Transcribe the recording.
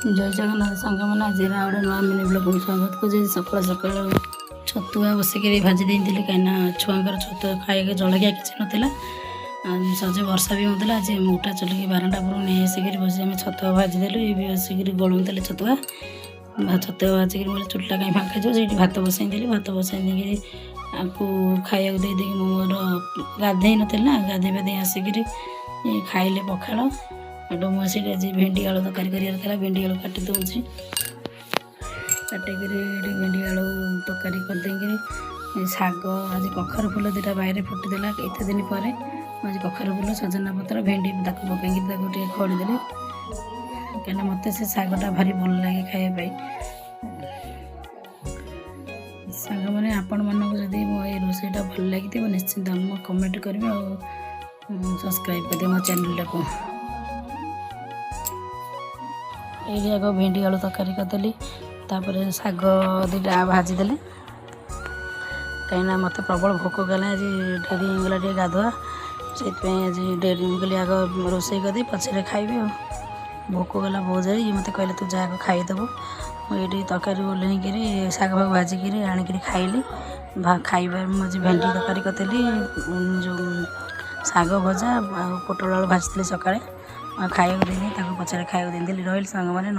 जय जगन्नाथ सांग मैंने आज गोटे नुआ मिनी ब्लॉग स्वागत को सकाल सकाल छतुआ बसिक भाजी देती कहीं छुआर छतुआ खाई जलखिया किसी नाला सजे वर्षा भी होता आज मोटा चलिए बारंटा पर नहीं आसिक बस आम छतुआ भाजीदेलु ये भी आसिक गलुले छतुआ छतुआ भाजिक बोले चुटा कहीं फाँका जो भात बसईदेली भात बसई आपको खाया दे मोर गाधे ना गाधे पाधे आसिक खाइले पखाड़ एटू मुझे आज भेंडी आलू तरकारी कर भेंडी आलू काटी दूसरी काटिक भेंडी आलू तरकारी करदे शाग आज कखर फुल दुटा बाहर फुटीदेला एत दिन पर आज कखर फुल सजना पत्र भेंडी पकई खड़ीदेली कहीं मत से शागटा भारी भल लगे खायापी सांग मैंने आपण मानक जदि मो ये रोषेटा भल लगी निश्चिंत कमेंट करेंगे और सब्सक्राइब कर मो चैनल को ये आग भेंडी आलू तरकारी करदेली शाग दुटा भाजीदेली कहीं मत प्रबल भोक गला आज डेरी होगा टे गाधुआ से आज डेरी गली आग रोषे करदे पचर खाइबी भोक गला बहुत जाए ये मत कहले तू जाग खाईदेबू मुझे तरकारी ओल्हेक शाग भाग भाजिक आनिक खाइली खाइबा मुझे भेंडी तरकारी करदेली जो शाग भजा पोटल आलू भाजी सका खाया पचर खाया रही रही सांग मैंने।